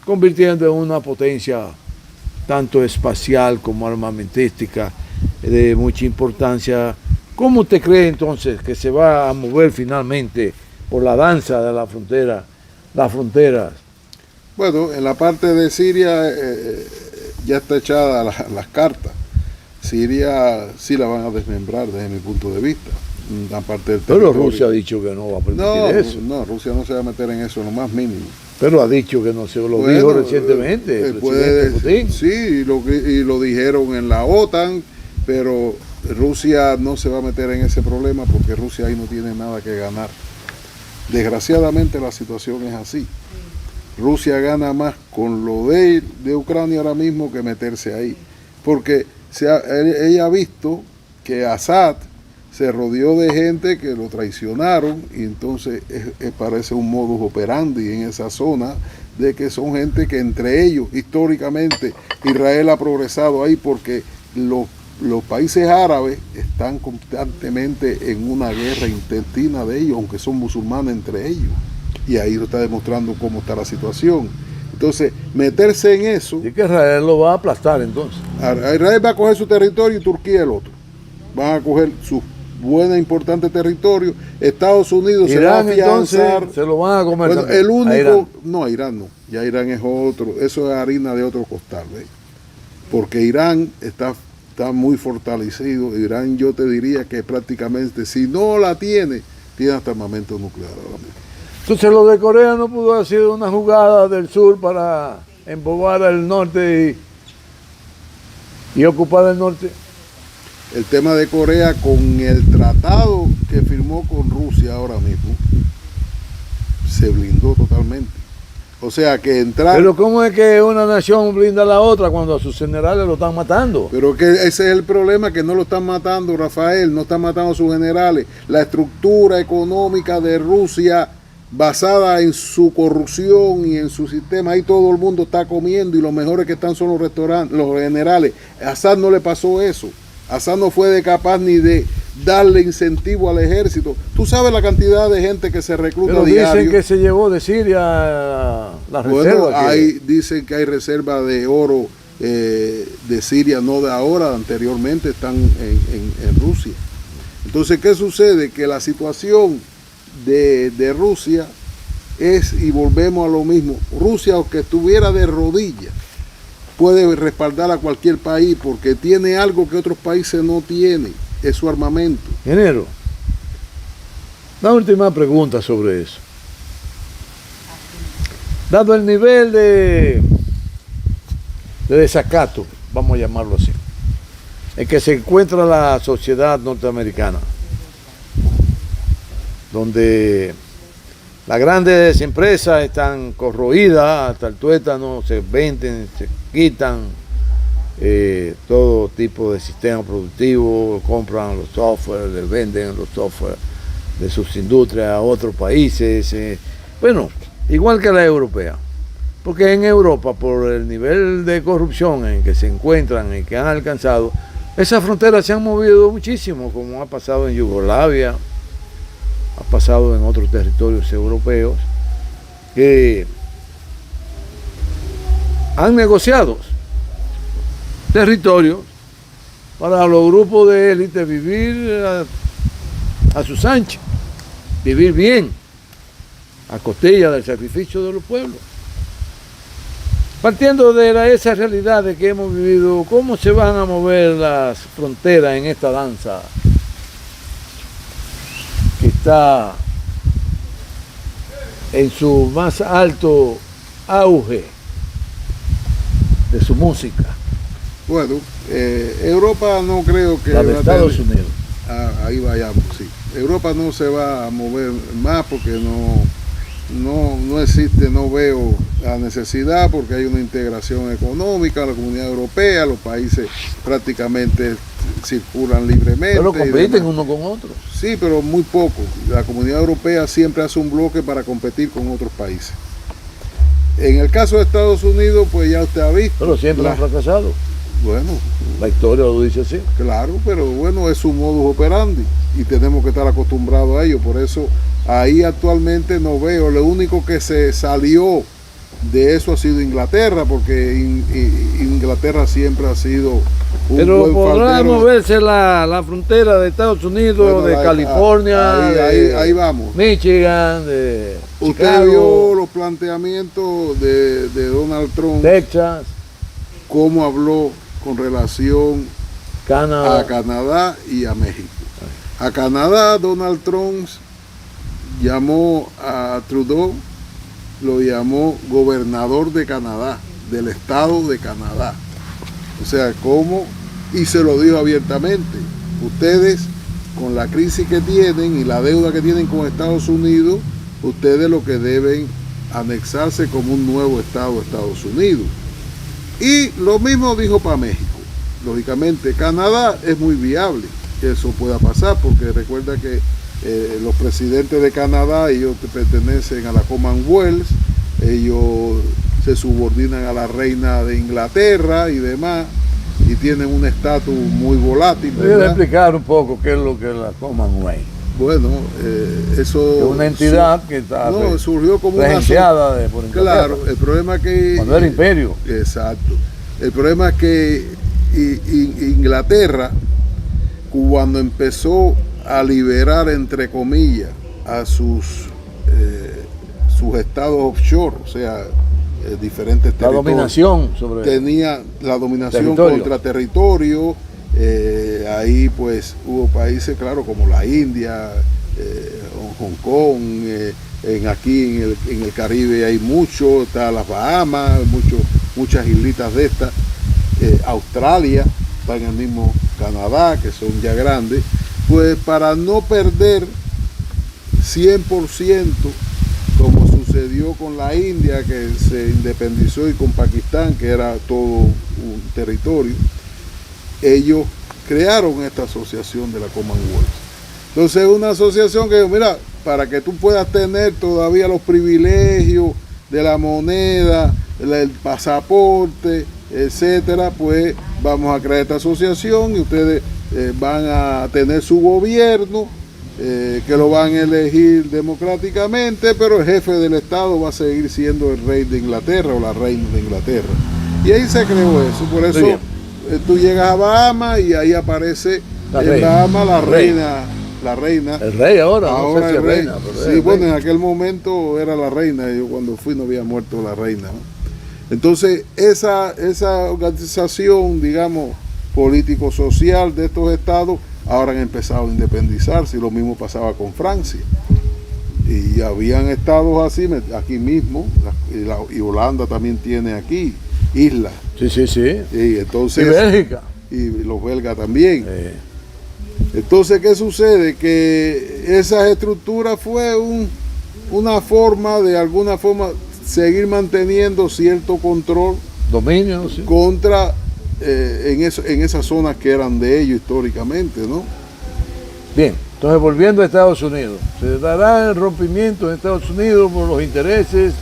convirtiendo en una potencia tanto espacial como armamentística, de mucha importancia. ¿Cómo usted cree entonces que se va a mover finalmente por la danza de la frontera, las fronteras? Bueno, en la parte de Siria ya está echada las cartas. Siria sí la van a desmembrar desde mi punto de vista. La parte del Pero Rusia ha dicho que no va a permitir eso. No, Rusia no se va a meter en eso, lo más mínimo. Pero ha dicho que no se lo dijo recientemente el presidente Putin. Sí, y lo dijeron en la OTAN, pero Rusia no se va a meter en ese problema porque Rusia ahí no tiene nada que ganar. Desgraciadamente la situación es así. Rusia gana más con lo de Ucrania ahora mismo que meterse ahí. Porque ella ha visto que Assad se rodeó de gente que lo traicionaron y entonces parece un modus operandi en esa zona de que son gente que entre ellos, históricamente, Israel ha progresado ahí porque los países árabes están constantemente en una guerra intestina de ellos, aunque son musulmanes entre ellos. Y ahí lo está demostrando cómo está la situación. Entonces, meterse en eso... Y que Israel lo va a aplastar entonces. Israel va a coger su territorio y Turquía el otro. Van a coger su buena, importante territorio. Estados Unidos Irán, se va a afianzar. Se lo van a comer. Bueno, también. el único... A Irán. No, a Irán no. Ya Irán es otro. Eso es harina de otro costal. ¿Ves? Porque Irán está muy fortalecido. Irán, yo te diría que prácticamente, si no la tiene hasta armamento nuclear ahora mismo. Entonces lo de Corea no pudo haber sido una jugada del sur para embobar al norte y ocupar el norte. El tema de Corea con el tratado que firmó con Rusia ahora mismo se blindó totalmente. O sea que entrar... Pero ¿cómo es que una nación blinda a la otra cuando a sus generales lo están matando? Pero que ese es el problema, que no lo están matando, Rafael, no están matando a sus generales. La estructura económica de Rusia basada en su corrupción y en su sistema, ahí todo el mundo está comiendo y los mejores que están son los restaurantes, los generales. A Assad no le pasó eso. Assad no fue capaz ni de darle incentivo al ejército. Tú sabes la cantidad de gente que se recluta pero diario. Dicen que se llevó de Siria la reserva. Bueno, dicen que hay reserva de oro de Siria, no de ahora, anteriormente están en Rusia. Entonces, ¿qué sucede? Que la situación de Rusia es, y volvemos a lo mismo, Rusia, aunque estuviera de rodillas, puede respaldar a cualquier país porque tiene algo que otros países no tienen, es su armamento. Ingeniero, una última pregunta sobre eso. Dado el nivel de desacato, vamos a llamarlo así, en que se encuentra la sociedad norteamericana, donde las grandes empresas están corroídas hasta el tuétano, se venden, se quitan todo tipo de sistema productivo, compran los software, les venden los software de sus industrias a otros países, bueno, igual que la europea, porque en Europa, por el nivel de corrupción en que se encuentran y que han alcanzado, esas fronteras se han movido muchísimo, como ha pasado en Yugoslavia, ha pasado en otros territorios europeos, que han negociado territorios para los grupos de élite vivir a sus anchas, vivir bien, a costilla del sacrificio de los pueblos. Partiendo de esa realidad de que hemos vivido, ¿cómo se van a mover las fronteras en esta danza que está en su más alto auge de su música? Bueno, Europa no creo que... La de Estados Unidos. Ahí vayamos, sí. Europa no se va a mover más porque no existe, no veo la necesidad, porque hay una integración económica, la Comunidad Europea, los países prácticamente circulan libremente. Pero compiten uno con otro. Sí, pero muy poco. La Comunidad Europea siempre hace un bloque para competir con otros países. En el caso de Estados Unidos, pues ya usted ha visto. Pero siempre han fracasado. Bueno, la historia lo dice así. Claro, pero bueno, es su modus operandi y tenemos que estar acostumbrados a ello. Por eso ahí actualmente no veo. Lo único que se salió de eso ha sido Inglaterra, porque Inglaterra siempre ha sido un pero buen podrá faldero. Moverse la frontera de Estados Unidos, bueno, de California, ahí vamos. Michigan, de Usted Chicago, vio los planteamientos de Donald Trump, Texas, cómo habló con relación Canadá. A Canadá y a México. A Canadá, Donald Trump llamó a Trudeau, lo llamó gobernador de Canadá, del estado de Canadá. O sea, ¿cómo? Y se lo dijo abiertamente. Ustedes, con la crisis que tienen y la deuda que tienen con Estados Unidos, ustedes lo que deben anexarse como un nuevo estado de Estados Unidos. Y lo mismo dijo para México. Lógicamente, Canadá es muy viable que eso pueda pasar, porque recuerda que los presidentes de Canadá, ellos pertenecen a la Commonwealth, ellos se subordinan a la reina de Inglaterra y demás, y tienen un estatus muy volátil. Voy a explicar un poco qué es lo que es la Commonwealth. Bueno, eso... Es una entidad que está surgió como regenciada por Inglaterra. Claro, el problema es que... Cuando era imperio. Exacto. El problema es que Inglaterra, cuando empezó a liberar, entre comillas, a sus estados offshore, o sea, diferentes territorios. La dominación sobre... Tenía la dominación contra territorio. Ahí pues hubo países, claro, como la India, Hong Kong, aquí en el Caribe hay mucho, está las Bahamas, muchas islitas de estas, Australia, está en el mismo Canadá, que son ya grandes, pues para no perder 100%, como sucedió con la India, que se independizó, y con Pakistán, que era todo un territorio, ellos crearon esta asociación de la Commonwealth. Entonces es una asociación que, mira, para que tú puedas tener todavía los privilegios de la moneda, el pasaporte, etcétera, pues vamos a crear esta asociación y ustedes van a tener su gobierno, que lo van a elegir democráticamente, pero el jefe del Estado va a seguir siendo el rey de Inglaterra o la reina de Inglaterra. Y ahí se creó eso. Por eso tú llegas a Bahamas y ahí aparece En Bahamas la reina. El rey ahora, ahora no sé si el rey. reina. Pero Sí, bueno, en aquel momento era la reina. Yo cuando fui no había muerto la reina, ¿no? Entonces, esa organización, digamos, político-social de estos estados, ahora han empezado a independizarse, y lo mismo pasaba con Francia. Y habían estados así, aquí mismo, y Holanda también tiene aquí, islas. Sí. Y entonces, y Bélgica. Y los belgas también. Entonces, ¿qué sucede? Que esas estructuras fue una forma, de alguna forma, seguir manteniendo cierto control, dominio, sí, contra en esas zonas que eran de ellos históricamente, ¿no? Bien, entonces volviendo a Estados Unidos, se dará el rompimiento en Estados Unidos por los intereses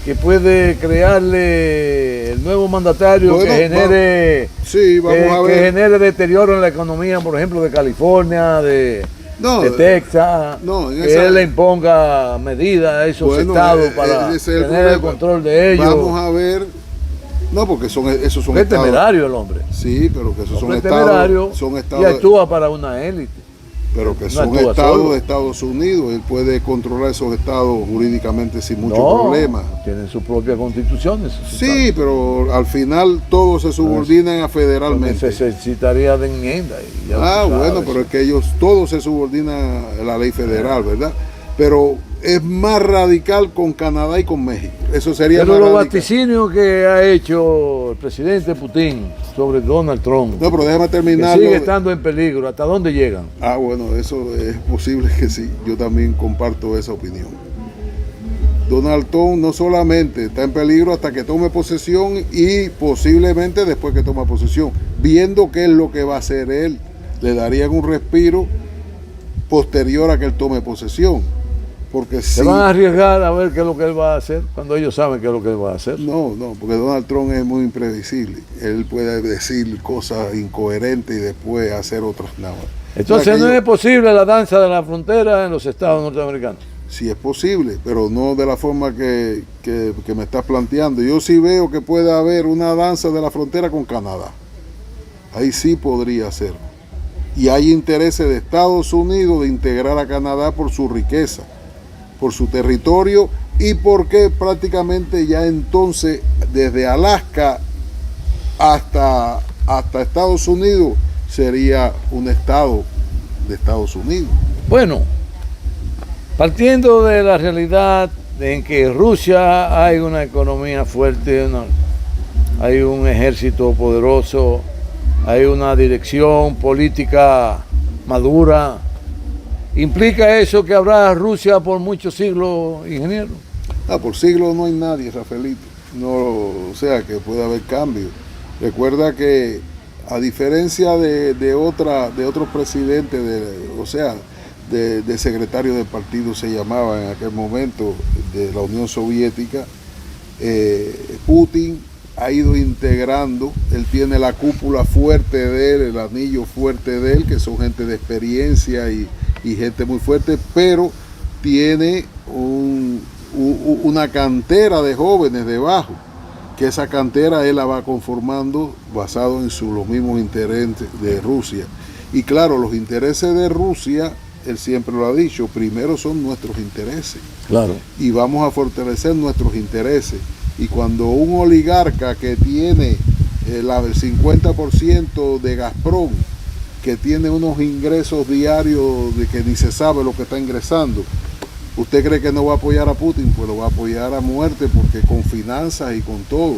que puede crearle el nuevo mandatario, bueno, que genere, que genere deterioro en la economía, por ejemplo, de California, de Texas, que él le imponga medidas a esos estados para tener el control de ellos. Vamos a ver. No, porque esos son es temerario el hombre. Sí, pero que esos son estados y actúa para una élite. Pero que son estados de Estados Unidos. Él puede controlar esos estados jurídicamente sin mucho problema. Tienen sus propias constituciones. Sí, pero al final todos se subordinan a federalmente. Se necesitaría de enmienda. Bueno, pero es que ellos todos se subordinan a la ley federal, ¿verdad? Pero es más radical con Canadá y con México. Eso sería pero más los radical. vaticinios que ha hecho el presidente Putin sobre Donald Trump, no, pero déjame terminar. Sigue estando en peligro. ¿Hasta dónde llegan? Bueno, eso es posible que sí. Yo también comparto esa opinión. Donald Trump no solamente está en peligro hasta que tome posesión, y posiblemente después que tome posesión, viendo qué es lo que va a hacer él, le darían un respiro posterior a que él tome posesión. Porque ¿Se van a arriesgar a ver qué es lo que él va a hacer cuando ellos saben qué es lo que él va a hacer? No, porque Donald Trump es muy impredecible. Él puede decir cosas incoherentes y después hacer otras nada. Entonces no es posible la danza de la frontera en los estados norteamericanos. Sí es posible, pero no de la forma que me estás planteando. Yo sí veo que puede haber una danza de la frontera con Canadá. Ahí sí podría ser. Y hay intereses de Estados Unidos de integrar a Canadá por su riqueza, por su territorio, y porque prácticamente ya entonces desde Alaska hasta Estados Unidos sería un estado de Estados Unidos. Bueno, partiendo de la realidad en que Rusia hay una economía fuerte, hay un ejército poderoso, hay una dirección política madura, ¿implica eso que habrá Rusia por muchos siglos, ingeniero? Por siglos no hay nadie, Rafaelito. No, o sea que puede haber cambio. Recuerda que a diferencia de otros presidentes, de secretario del partido se llamaba en aquel momento, de la Unión Soviética, Putin ha ido integrando, él tiene la cúpula fuerte de él, el anillo fuerte de él, que son gente de experiencia y gente muy fuerte, pero tiene una cantera de jóvenes debajo, que esa cantera él la va conformando basado en los mismos intereses de Rusia. Y claro, los intereses de Rusia, él siempre lo ha dicho, primero son nuestros intereses. Claro. Y vamos a fortalecer nuestros intereses. Y cuando un oligarca que tiene el 50% de Gazprom, que tiene unos ingresos diarios de que ni se sabe lo que está ingresando, ¿usted cree que no va a apoyar a Putin? Pues lo va a apoyar a muerte, porque con finanzas y con todo.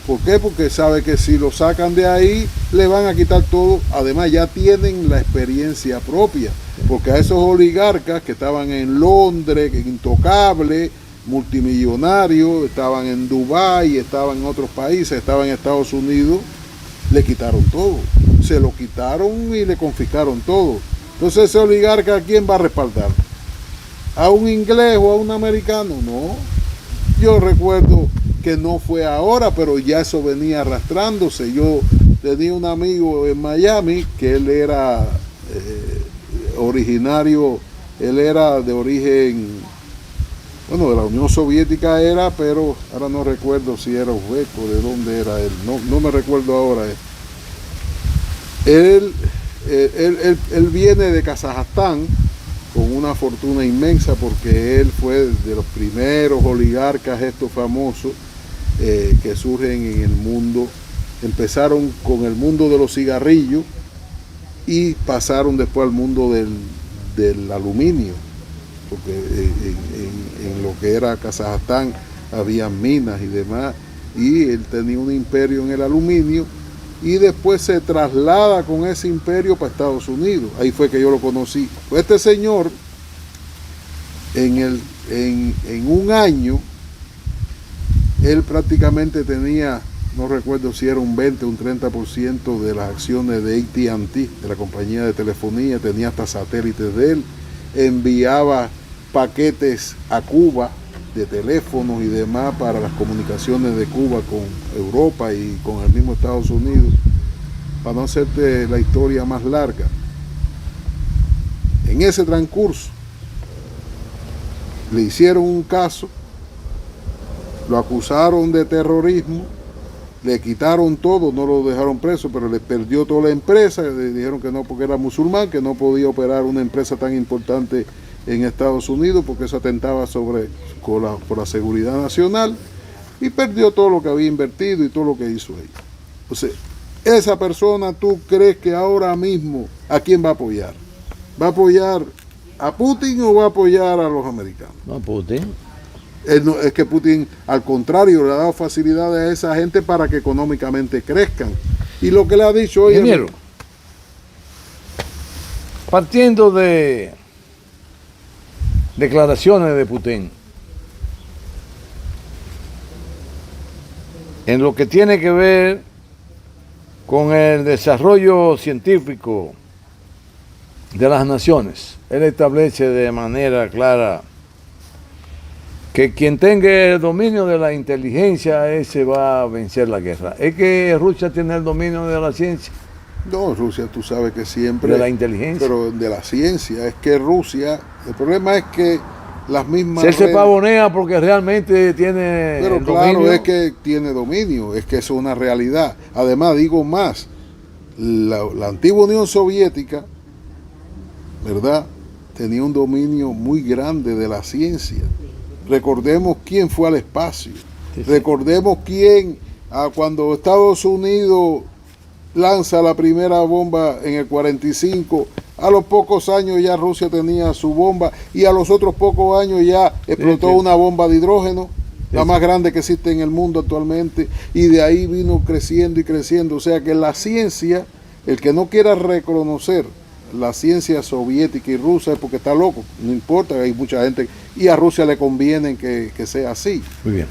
¿Por qué? Porque sabe que si lo sacan de ahí, le van a quitar todo. Además, ya tienen la experiencia propia, porque a esos oligarcas que estaban en Londres, intocables, multimillonarios, estaban en Dubái, estaban en otros países, estaban en Estados Unidos, le quitaron todo. Se lo quitaron y le confiscaron todo. Entonces, ese oligarca, ¿a quién va a respaldar? ¿A un inglés o a un americano? No. Yo recuerdo que no fue ahora, pero ya eso venía arrastrándose. Yo tenía un amigo en Miami que él era originario, él era de origen, bueno, de la Unión Soviética era, pero ahora no recuerdo si era uzbeco, de dónde era él, no me recuerdo ahora. Él Él viene de Kazajstán con una fortuna inmensa porque él fue de los primeros oligarcas estos famosos que surgen en el mundo. Empezaron con el mundo de los cigarrillos y pasaron después al mundo del aluminio, porque en lo que era Kazajstán había minas y demás, y él tenía un imperio en el aluminio y después se traslada con ese imperio para Estados Unidos. Ahí fue que yo lo conocí. Este señor en un año él prácticamente tenía, no recuerdo si era un 20 o un 30% de las acciones de AT&T, de la compañía de telefonía, tenía hasta satélites de él, enviaba paquetes a Cuba de teléfonos y demás para las comunicaciones de Cuba con Europa y con el mismo Estados Unidos. Para no hacerte la historia más larga, en ese transcurso le hicieron un caso, lo acusaron de terrorismo, le quitaron todo, no lo dejaron preso, pero le perdió toda la empresa, le dijeron que no porque era musulmán, que no podía operar una empresa tan importante en Estados Unidos porque eso atentaba por la seguridad nacional, y perdió todo lo que había invertido y todo lo que hizo ahí. Entonces, esa persona, ¿tú crees que ahora mismo a quién va a apoyar? ¿Va a apoyar a Putin o va a apoyar a los americanos? No, Putin. Es que Putin, al contrario, le ha dado facilidades a esa gente para que económicamente crezcan. Y lo que le ha dicho hoy... Ingeniero, partiendo de declaraciones de Putin, en lo que tiene que ver con el desarrollo científico de las naciones, él establece de manera clara que quien tenga el dominio de la inteligencia, ese va a vencer la guerra. ¿Es que Rusia tiene el dominio de la ciencia? No, Rusia tú sabes que siempre... De la inteligencia. Pero de la ciencia, es que Rusia, el problema es que las mismas... Se pavonea porque realmente tiene pero el claro, dominio. es que tiene dominio, es que eso es una realidad. Además, digo más, la antigua Unión Soviética, ¿verdad?, tenía un dominio muy grande de la ciencia. Recordemos quién fue al espacio. Sí. Recordemos quién, cuando Estados Unidos lanza la primera bomba en el 45, a los pocos años ya Rusia tenía su bomba y a los otros pocos años ya explotó una bomba de hidrógeno, la más grande que existe en el mundo actualmente, y de ahí vino creciendo y creciendo. O sea que la ciencia, el que no quiera reconocer la ciencia soviética y rusa es porque está loco, no importa, hay mucha gente, y a Rusia le conviene que sea así. Muy bien.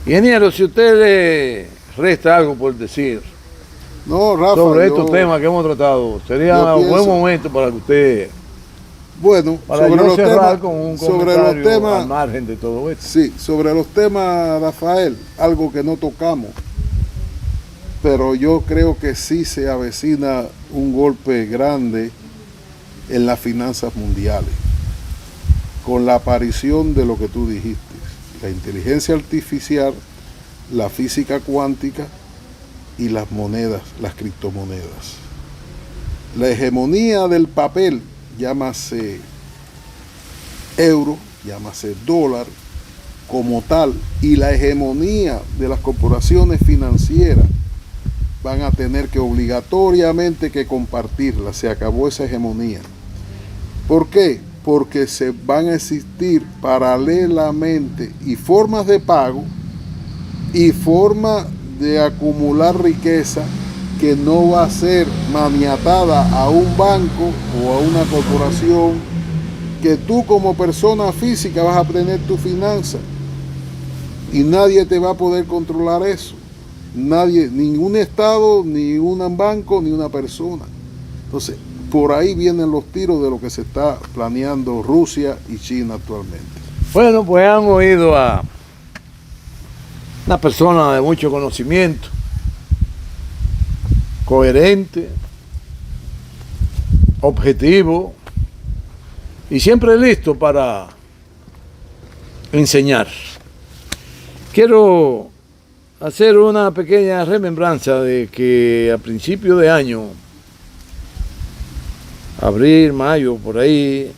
Ingeniero, si usted le resta algo por decir sobre estos temas que hemos tratado, sería un buen momento para que usted... Bueno, para sobre los temas, con un sobre los temas, al margen de todo esto. Sí, sobre los temas, Rafael, algo que no tocamos, pero yo creo que sí se avecina un golpe grande en las finanzas mundiales, con la aparición de lo que tú dijiste, la inteligencia artificial, la física cuántica y las monedas, las criptomonedas. La hegemonía del papel, llámase euro, llámase dólar, como tal, y la hegemonía de las corporaciones financieras van a tener que obligatoriamente que compartirla. Se acabó esa hegemonía. ¿Por qué? Porque se van a existir paralelamente y formas de pago y formas de acumular riqueza que no va a ser maniatada a un banco o a una corporación, que tú como persona física vas a tener tu finanza y nadie te va a poder controlar eso. Nadie, ningún estado, ni un banco, ni una persona. Entonces, por ahí vienen los tiros de lo que se está planeando Rusia y China actualmente. Bueno, pues han oído a una persona de mucho conocimiento, coherente, objetivo y siempre listo para enseñar. Quiero hacer una pequeña remembranza de que a principio de año abril, mayo, por ahí,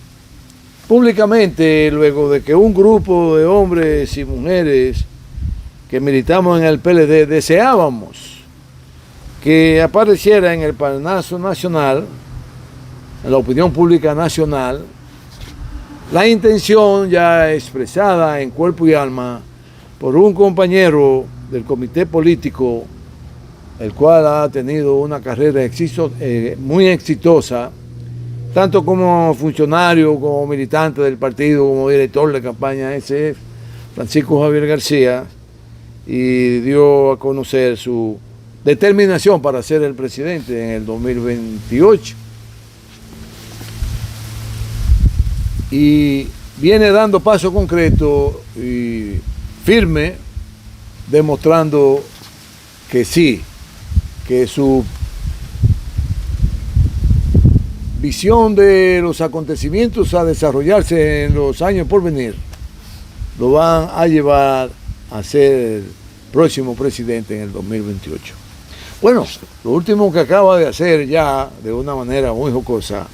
públicamente, luego de que un grupo de hombres y mujeres que militamos en el PLD deseábamos que apareciera en el Parnaso Nacional, en la opinión pública nacional, la intención ya expresada en cuerpo y alma por un compañero del comité político, el cual ha tenido una carrera muy exitosa, tanto como funcionario, como militante del partido, como director de campaña SF, Francisco Javier García, y dio a conocer su determinación para ser el presidente en el 2028. Y viene dando paso concreto y firme, demostrando que sí, que su visión de los acontecimientos a desarrollarse en los años por venir lo van a llevar a ser el próximo presidente en el 2028. Bueno, lo último que acaba de hacer ya de una manera muy jocosa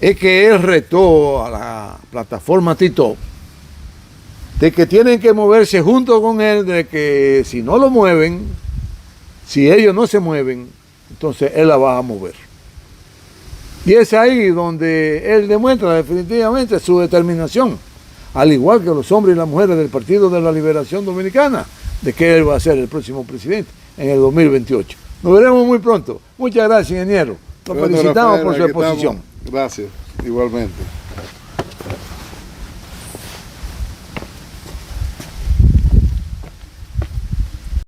es que él retó a la plataforma TikTok de que tienen que moverse junto con él, de que si no lo mueven, si ellos no se mueven, entonces él la va a mover. Y es ahí donde él demuestra definitivamente su determinación, al igual que los hombres y las mujeres del Partido de la Liberación Dominicana, de que él va a ser el próximo presidente en el 2028. Nos veremos muy pronto. Muchas gracias, ingeniero. Lo felicitamos por su exposición. Gracias, igualmente.